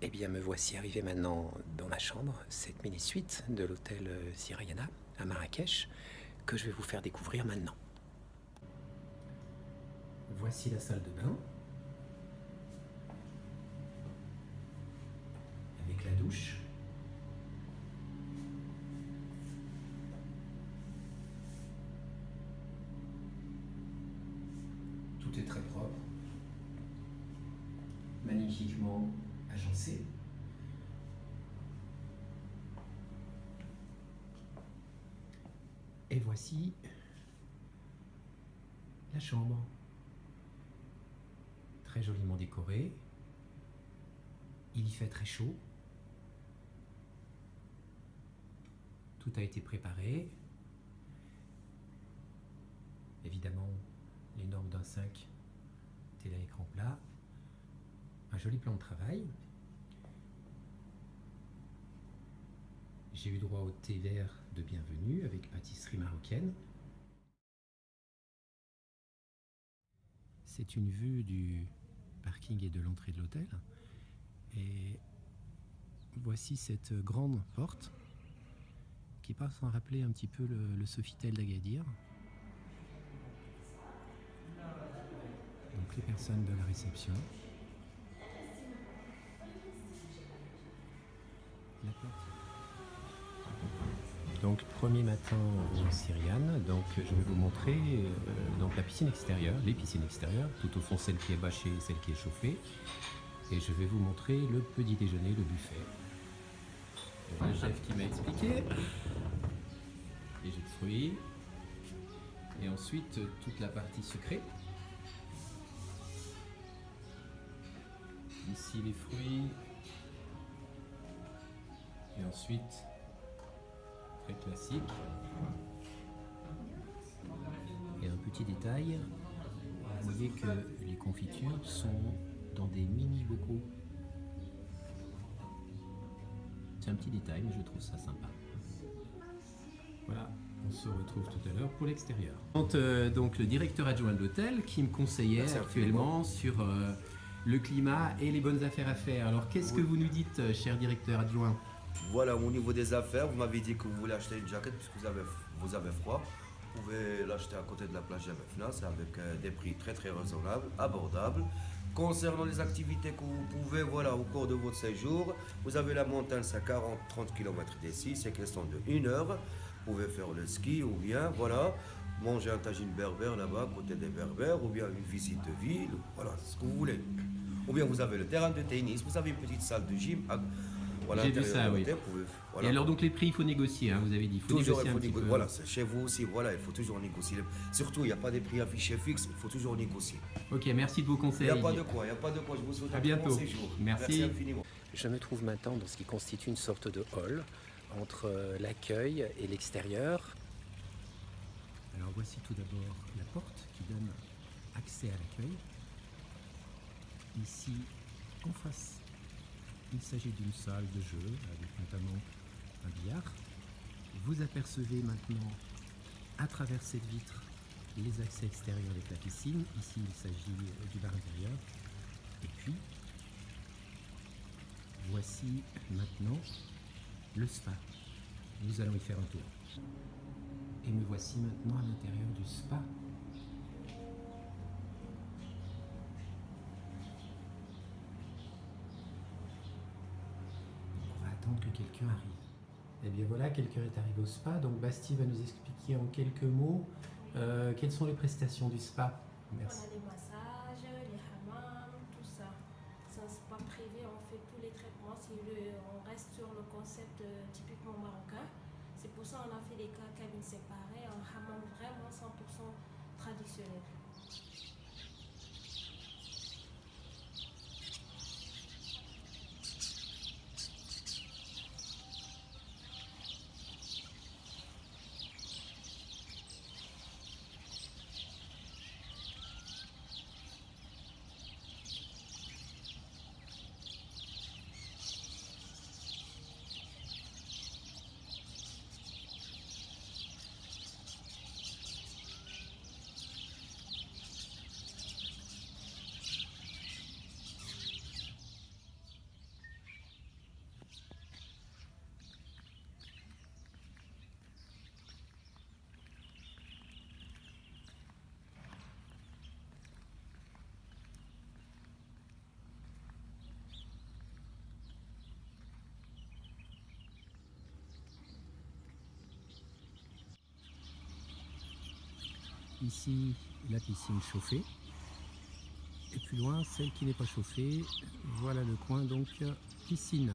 Eh bien, me voici arrivé maintenant dans ma chambre, cette mini-suite de l'hôtel Sirayana à Marrakech, que je vais vous faire découvrir maintenant. Voici la salle de bain, avec la douche. Tout est très propre, magnifiquement agencé. Et voici la chambre, très joliment décorée. Il y fait très chaud. Tout a été préparé. Évidemment, les normes d'un 5, télé à écran plat. Un joli plan de travail. J'ai eu droit au thé vert de bienvenue avec pâtisserie marocaine. C'est une vue du parking et de l'entrée de l'hôtel. Et voici cette grande porte qui passe à rappeler un petit peu le Sofitel d'Agadir. Donc les personnes de la réception. La porte. Donc premier matin au Syriane, donc je vais vous montrer donc la piscine extérieure, les piscines extérieures, tout au fond celle qui est bâchée et celle qui est chauffée. Et je vais vous montrer le petit déjeuner, le buffet. Donc, le chef qui m'a expliqué, les jus de fruits, et ensuite toute la partie sucrée. Ici les fruits, et ensuite très classique. Et un petit détail, vous voyez que les confitures sont dans des mini bocaux. C'est un petit détail, mais je trouve ça sympa. Voilà, on se retrouve tout à l'heure pour l'extérieur. Donc le directeur adjoint de l'hôtel qui me conseillait actuellement sur le climat et les bonnes affaires à faire. Alors qu'est-ce que vous nous dites, cher directeur adjoint? Voilà, au niveau des affaires, vous m'avez dit que vous voulez acheter une jaquette puisque vous avez froid. Vous pouvez l'acheter à côté de la plage Jabefna, c'est avec des prix très très raisonnables, abordables. Concernant les activités que vous pouvez, voilà, au cours de votre séjour, vous avez la montagne, c'est à 40-30 km d'ici, c'est question de 1 heure. Vous pouvez faire le ski ou bien, voilà, manger un tagine berbère là-bas, à côté des berbères, ou bien une visite de ville, voilà, ce que vous voulez. Ou bien vous avez le terrain de tennis, vous avez une petite salle de gym. Voilà, j'ai vu ça, oui. Voilà. Et alors donc les prix, il faut négocier, hein, vous avez dit, il faut toujours, négocier un petit peu. Voilà, chez vous aussi, voilà, il faut toujours négocier. Surtout, il n'y a pas des prix affichés fixes, il faut toujours négocier. Ok, merci de vos conseils. Il n'y a pas de quoi, il n'y a pas de quoi. Je vous souhaite à un bientôt. bon séjour. Merci infiniment. Je me trouve maintenant dans ce qui constitue une sorte de hall entre l'accueil et l'extérieur. Alors voici tout d'abord la porte qui donne accès à l'accueil. Ici, en face, il s'agit d'une salle de jeu avec notamment un billard. Vous apercevez maintenant à travers cette vitre les accès extérieurs avec la piscine. Ici il s'agit du bar intérieur. Et puis voici maintenant le spa. Nous allons y faire un tour. Et me voici maintenant à l'intérieur du spa. Attendre que quelqu'un arrive. Et bien voilà, quelqu'un est arrivé au spa, donc Bastille va nous expliquer en quelques mots quelles sont les prestations du spa. Merci. On a les massages, les hammams, tout ça. C'est un spa privé, on fait tous les traitements, on reste sur le concept typiquement marocain. C'est pour ça qu'on a fait des cabines séparées, un hammam vraiment 100% traditionnel. ici la piscine chauffée. Et plus loin, celle qui n'est pas chauffée. Voilà le coin donc piscine.